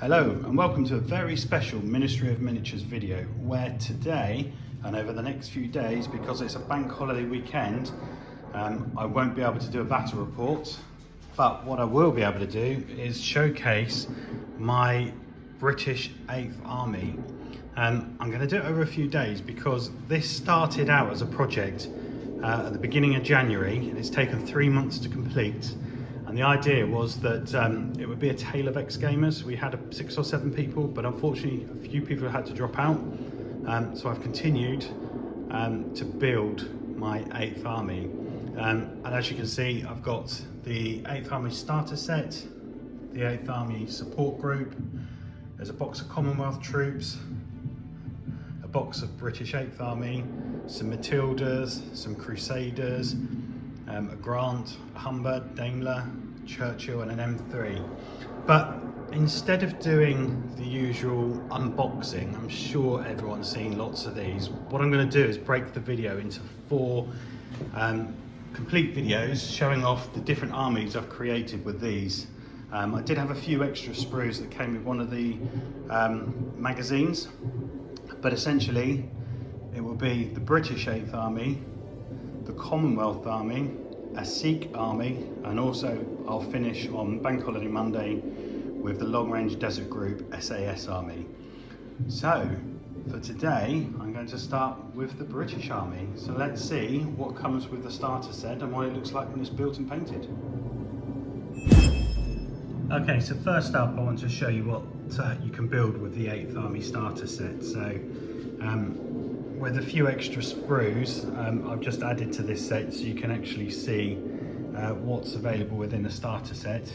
Hello and welcome to a very special Ministry of Miniatures video where today and over the next few days, because it's a bank holiday weekend, I won't be able to do a battle report, but what I will be able to do is showcase my British 8th Army. I'm going to do it over a few days because this started out as a project at the beginning of January and it's taken 3 months to complete. And the idea was that it would be a tale of ex-gamers. We had 6 or 7 people, but unfortunately a few people had to drop out. So I've continued to build my 8th Army. And as you can see, I've got the 8th Army starter set, the 8th Army support group, there's a box of Commonwealth troops, a box of British 8th Army, some Matildas, some Crusaders, a Grant, a Humber, Daimler, Churchill and an M3. But instead of doing the usual unboxing, I'm sure everyone's seen lots of these, what I'm going to do is break the video into 4 complete videos showing off the different armies I've created with these. I did have a few extra sprues that came with one of the magazines, but essentially it will be the British 8th Army, the Commonwealth Army, a Sikh Army, and also I'll finish on Bank Holiday Monday with the Long Range Desert Group SAS Army. So for today I'm going to start with the British Army. So let's see what comes with the starter set and what it looks like when it's built and painted. Okay, so first up I want to show you what you can build with the 8th Army starter set. So with a few extra sprues, I've just added to this set so you can actually see what's available within the starter set.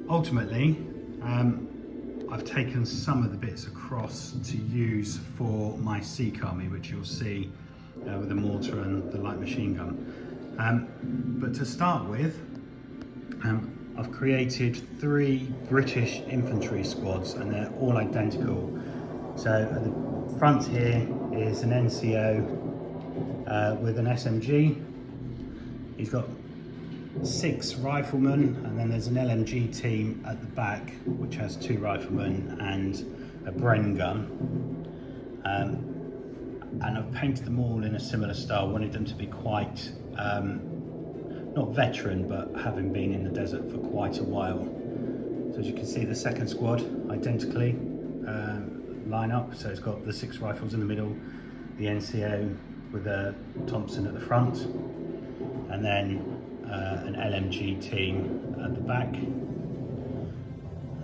Ultimately, I've taken some of the bits across to use for my Sikh Army, which you'll see with the mortar and the light machine gun. But to start with, I've created 3 British infantry squads and they're all identical. So at the front here is an NCO with an SMG. He's got 6 riflemen, and then there's an LMG team at the back which has 2 riflemen and a Bren gun. And I've painted them all in a similar style, wanted them to be quite, not veteran, but having been in the desert for quite a while. So as you can see, the second squad identically line up. So it's got the 6 rifles in the middle, the NCO with a Thompson at the front, and then an LMG team at the back,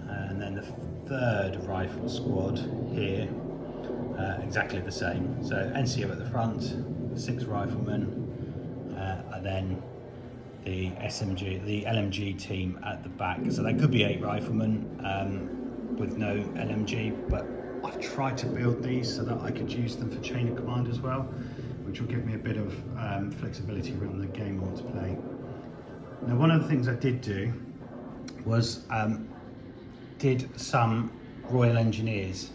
and then the 3rd rifle squad here, exactly the same. So NCO at the front, 6 riflemen, and then the LMG team at the back. So that could be 8 riflemen with no LMG, but I've tried to build these so that I could use them for chain of command as well, which will give me a bit of flexibility around the game I want to play. Now, one of the things I did do was did some Royal Engineers.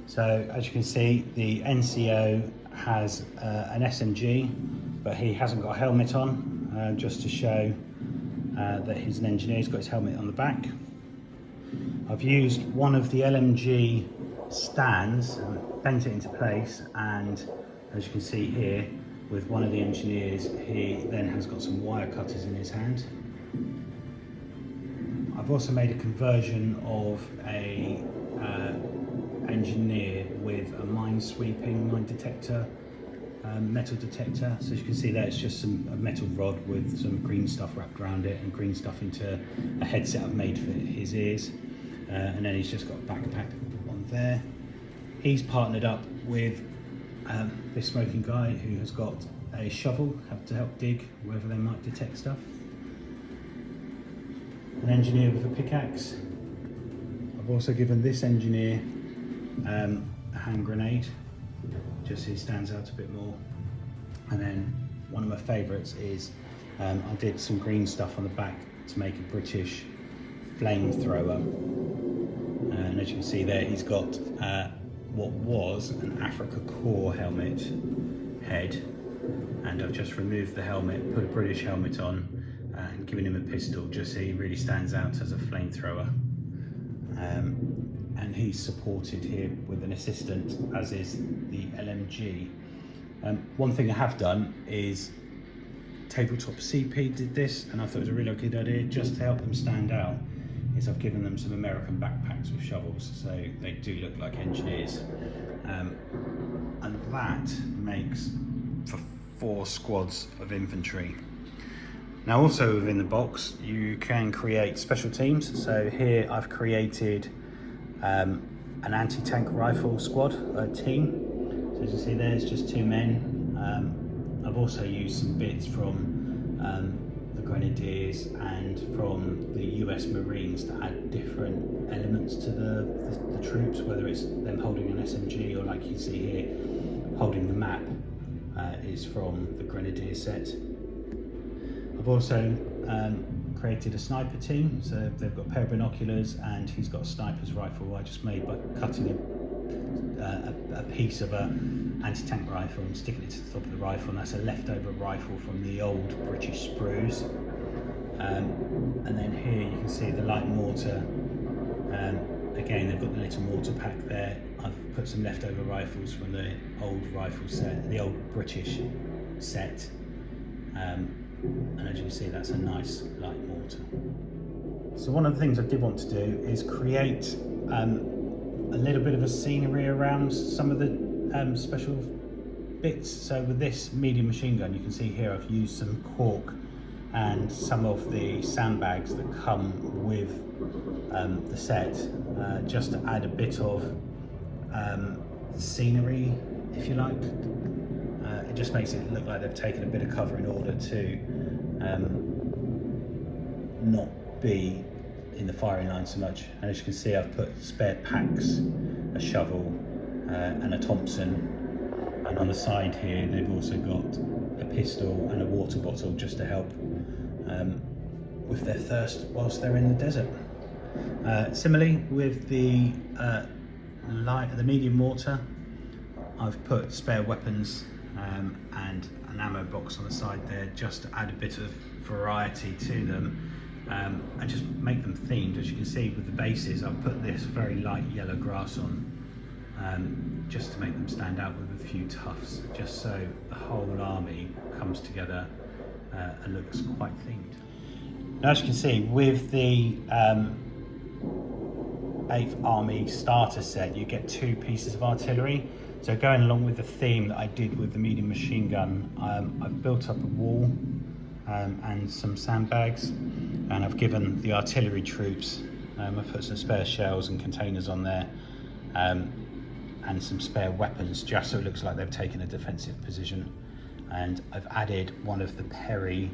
So as you can see, the NCO has an SMG, but he hasn't got a helmet on, just to show that he's an engineer. He's got his helmet on the back. I've used one of the LMG stands and bent it into place, and as you can see here with one of the engineers, he then has got some wire cutters in his hand. I've also made a conversion of a engineer with a mine detector, metal detector. So as you can see there, it's just a metal rod with some green stuff wrapped around it and green stuff into a headset I've made for his ears. And then he's just got a backpack on there. He's partnered up with this smoking guy who has got a shovel to help dig wherever they might detect stuff. An engineer with a pickaxe. I've also given this engineer a hand grenade, just so he stands out a bit more. And then one of my favourites is I did some green stuff on the back to make a British flamethrower. And as you can see there, he's got what was an Africa Corps helmet head, and I've just removed the helmet, put a British helmet on and given him a pistol just so he really stands out as a flamethrower. and he's supported here with an assistant, as is the LMG. One thing I have done is Tabletop CP did this, and I thought it was a really good idea just to help them stand out. Is I've given them some American backpacks with shovels, so they do look like engineers, and that makes for 4 squads of infantry. Now, also within the box, you can create special teams. So here I've created an anti-tank rifle squad team. So as you see, there's just 2 men. I've also used some bits from the Grenadiers and from the US Marines to add different elements to the troops, whether it's them holding an SMG or, like you see here, holding the map is from the Grenadier set. I've also created a sniper team, so they've got a pair of binoculars and he's got a sniper's rifle I just made by cutting a piece of a anti-tank rifle and sticking it to the top of the rifle, and that's a leftover rifle from the old British sprues. And then here you can see the light mortar. Again, they've got the little mortar pack there. I've put some leftover rifles from the old rifle set, the old British set. And as you can see, that's a nice light mortar. So one of the things I did want to do is create a little bit of a scenery around some of the special bits. So with this medium machine gun, you can see here I've used some cork and some of the sandbags that come with the set, just to add a bit of scenery, if you like. It just makes it look like they've taken a bit of cover in order to not be in the firing line so much. And as you can see, I've put spare packs, a shovel and a Thompson, and on the side here they've also got a pistol and a water bottle just to help with their thirst whilst they're in the desert. Similarly with the medium mortar, I've put spare weapons and an ammo box on the side there just to add a bit of variety to them, and just make them themed. As you can see with the bases, I've put this very light yellow grass on, just to make them stand out with a few tufts, just so the whole army comes together and looks quite themed. Now, as you can see with the 8th Army starter set, you get 2 pieces of artillery. So going along with the theme that I did with the medium machine gun, I've built up a wall and some sandbags, and I've given the artillery troops, I've put some spare shells and containers on there, and some spare weapons, just so it looks like they've taken a defensive position. And I've added one of the Perry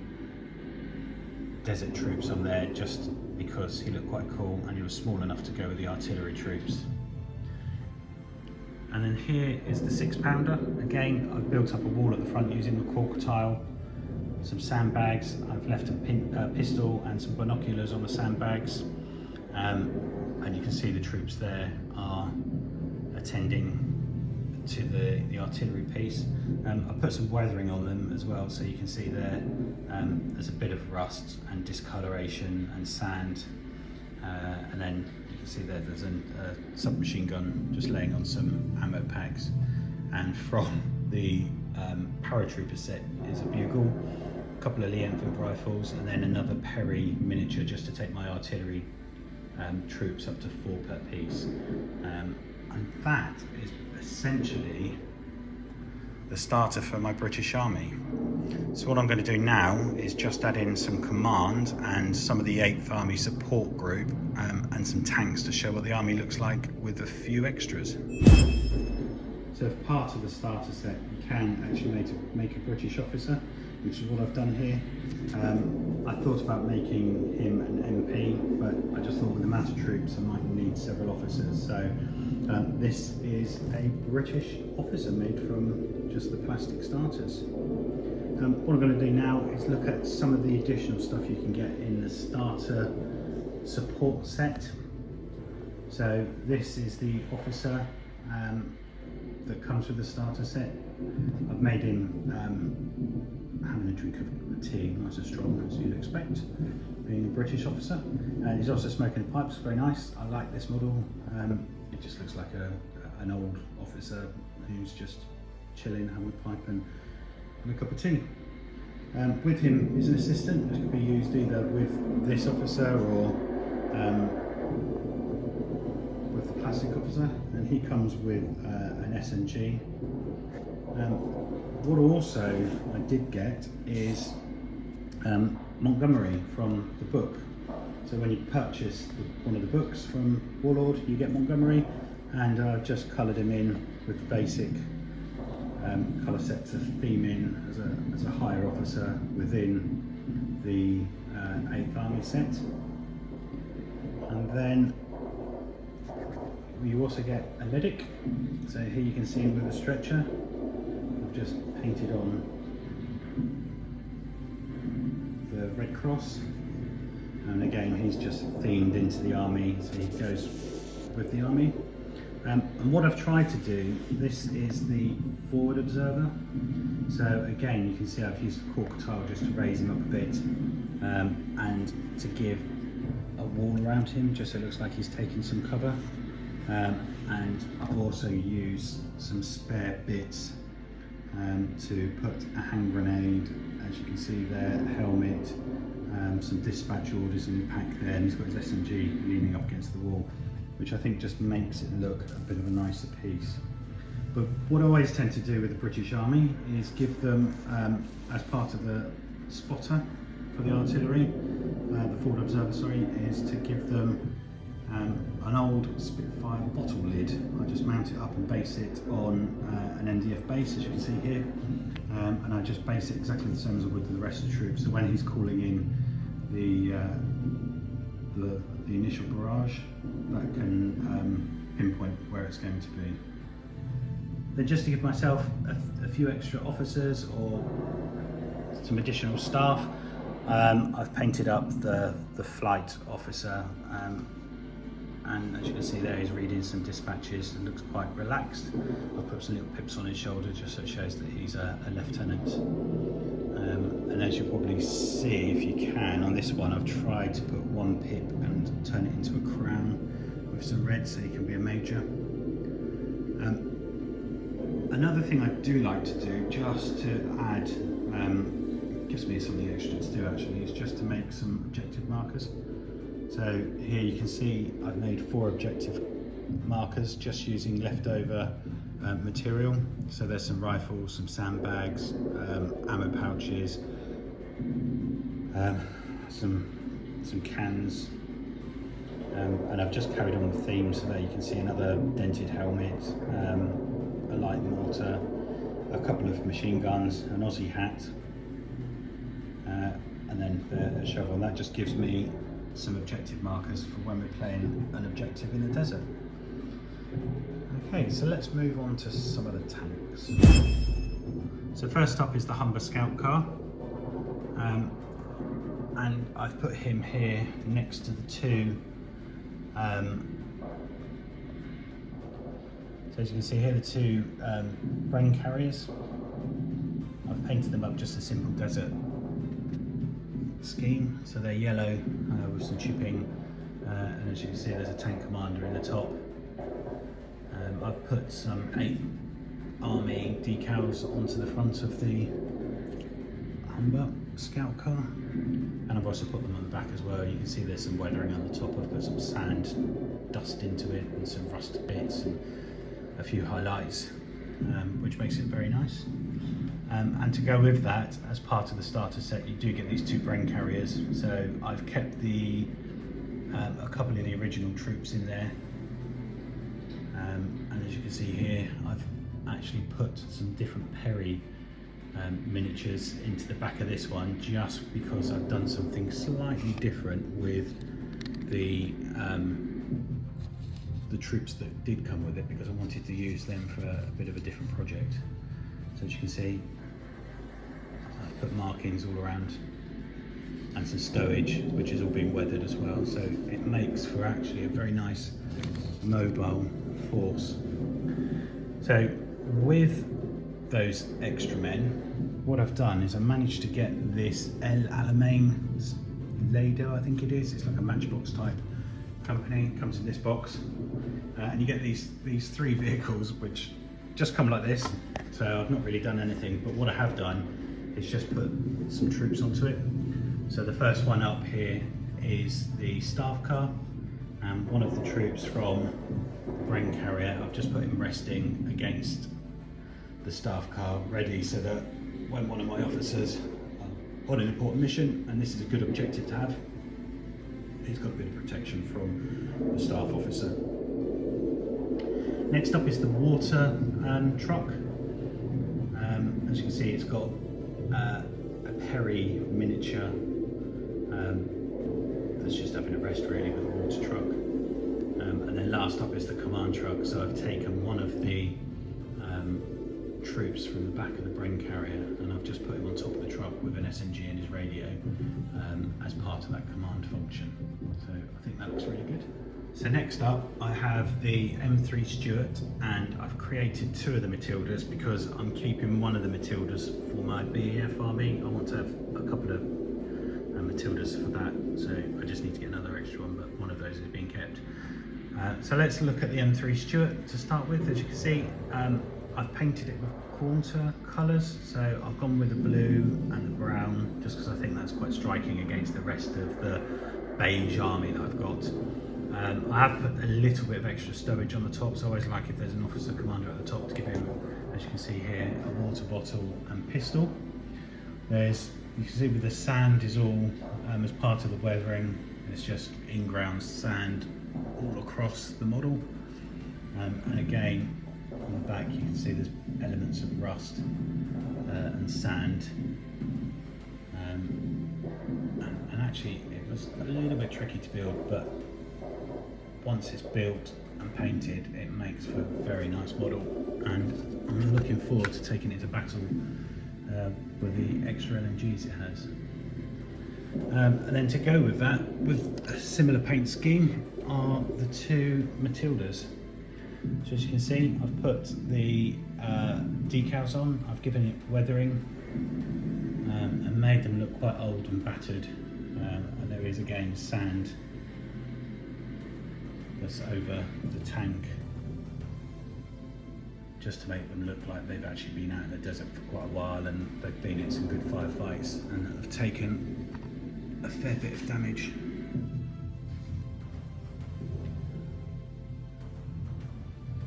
desert troops on there just because he looked quite cool and he was small enough to go with the artillery troops. And then here is the 6-pounder. Again, I've built up a wall at the front using the cork tile, some sandbags. I've left a pistol and some binoculars on the sandbags. And you can see the troops there are attending to the artillery piece. I've put some weathering on them as well, so you can see there there's a bit of rust and discoloration and sand. And then you can see there's a submachine gun just laying on some ammo packs. And from the paratrooper set is a bugle, a couple of Lee Enfield rifles, and then another Perry miniature just to take my artillery troops up to 4 per piece. And that is essentially the starter for my British Army. So what I'm going to do now is just add in some command and some of the 8th Army support group, and some tanks to show what the army looks like with a few extras. So if part of the starter set, you can actually make a British officer, which is what I've done here. I thought about making him an MP, but I just thought with the amount of troops I might need several officers. So this is a British officer made from just the plastic starters. What I'm going to do now is look at some of the additional stuff you can get in the starter support set. So this is the officer that comes with the starter set. I've made him having a drink of of tea, nice and strong as you'd expect, being a British officer. And he's also smoking pipes, very nice. I like this model. It just looks like an old officer who's just chilling, having a pipe and a cup of tea. With him is an assistant, which could be used either with this officer or with the classic officer, and he comes with an SMG. What also I did get is Montgomery from the book. So when you purchase one of the books from Warlord, you get Montgomery, and I've just coloured him in with the basic colour set to theme in as a higher officer within the 8th Army set. And then you also get a medic. So here you can see him with a stretcher. I've just painted on the Red Cross, and again he's just themed into the army, so he goes with the army. And what I've tried to do, this is the forward observer. So again, you can see I've used the cork tile just to raise him up a bit, and to give a wall around him, just so it looks like he's taking some cover. And I've also used some spare bits to put a hand grenade, as you can see there, a helmet, some dispatch orders in the pack there, and he's got his SMG leaning up against the wall, which I think just makes it look a bit of a nicer piece. But what I always tend to do with the British Army is give them, as part of the spotter for the artillery, the forward observer, sorry, is to give them an old Spitfire bottle lid. I just mount it up and base it on an NDF base, as you can see here, and I just base it exactly the same as I would to the rest of the troops. So when he's calling in the initial barrage, that can pinpoint where it's going to be. Then just to give myself a few extra officers or some additional staff, I've painted up the flight officer, and as you can see there, he's reading some dispatches and looks quite relaxed. I've put some little pips on his shoulder just so it shows that he's a lieutenant. And as you'll probably see, if you can, on this one I've tried to put one pip and turn it into a crown with some red so he can be a major. Another thing I do like to do, just to add, gives me something extra to do actually, is just to make some objective markers. So here you can see I've made 4 objective markers just using leftover material. So there's some rifles, some sandbags, ammo pouches, some cans, and I've just carried on the theme, so there you can see another dented helmet, a light mortar, a couple of machine guns, an Aussie hat, and then the shovel. And that just gives me some objective markers for when we're playing an objective in the desert. Okay, so let's move on to some of the tanks. So first up is the Humber Scout car, and I've put him here next to the 2 so as you can see here, the 2 brain carriers. I've painted them up just a simple desert scheme, so they're yellow with some chipping, and as you can see there's a tank commander in the top. I've put some 8th Army decals onto the front of the Humber Scout car, and I've also put them on the back as well. You can see there's some weathering on the top. I've put some sand dust into it and some rusted bits and a few highlights, which makes it very nice. And to go with that, as part of the starter set, you do get these 2 brain carriers. So I've kept a couple of the original troops in there, and as you can see here, I've actually put some different Perry miniatures into the back of this one, just because I've done something slightly different with the troops that did come with it, because I wanted to use them for a bit of a different project. So as you can see, I've put markings all around and some stowage, which is all being weathered as well, so it makes for actually a very nice mobile force. So with those extra men, what I've done is I managed to get this El Alamein Lado, I think it is. It's like a Matchbox type company. It comes in this box, and you get these three vehicles which just come like this. So I've not really done anything, but what I have done is just put some troops onto it. So the first one up here is the staff car, and one of the troops from Bren Carrier. I've just put him resting against the staff car, ready so that when one of my officers on an important mission, and this is a good objective to have, he's got a bit of protection from the staff officer. Next up is the water truck. As you can see, it's got a Perry miniature that's just having a rest really with a water truck. And then last up is the command truck. So I've taken one of the troops from the back of the Bren Carrier and I've just put him on top of the truck with an SMG and his radio as part of that command function. So I think that looks really good. So next up I have the M3 Stuart, and I've created two of the Matildas because I'm keeping one of the Matildas for my BEF army. I want to have a couple of Matildas for that, so I just need to get another extra one, but one of those is being kept. So let's look at the M3 Stuart to start with. As you can see, I've painted it with Quanta colours, so I've gone with the blue and the brown just because I think that's quite striking against the rest of the beige army that I've got. I have put a little bit of extra stowage on the top, so I always like if there's an officer commander at the top to give him, as you can see here, a water bottle and pistol. You can see with the sand is all as part of the weathering, it's just in-ground sand all across the model. And again, on the back you can see there's elements of rust and sand. And actually it was a little bit tricky to build, but once it's built and painted, it makes for a very nice model, and I'm looking forward to taking it to battle with the extra LMGs it has. And then to go with that, with a similar paint scheme, are the two Matildas. So as you can see, I've put the decals on, I've given it weathering, and made them look quite old and battered, and there is again sand that's over the tank, just to make them look like they've actually been out in the desert for quite a while and they've been in some good firefights and have taken a fair bit of damage.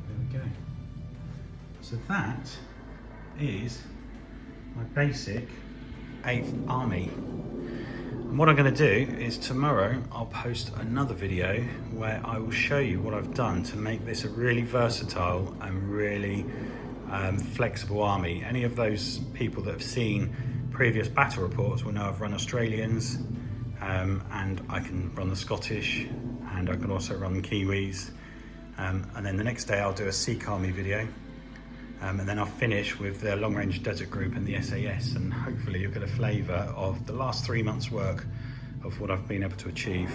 There we go. So that is my basic 8th Army. And what I'm going to do is tomorrow I'll post another video where I will show you what I've done to make this a really versatile and really flexible army. Any of those people that have seen previous battle reports will know I've run Australians, and I can run the Scottish, and I can also run Kiwis, and then the next day I'll do a Sikh Army video. And then I'll finish with the Long Range Desert Group and the SAS, and hopefully you'll get a flavour of the last 3 months' work of what I've been able to achieve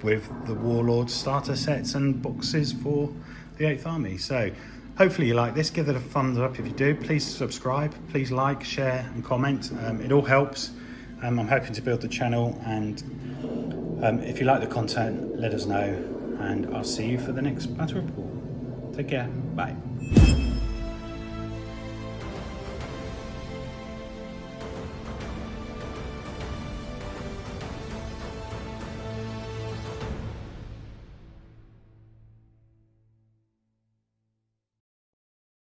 with the Warlord starter sets and boxes for the 8th Army. So hopefully you like this. Give it a thumbs up if you do. Please subscribe, please like, share and comment. It all helps. I'm hoping to build the channel, and if you like the content, let us know, and I'll see you for the next battle report. Take care, bye.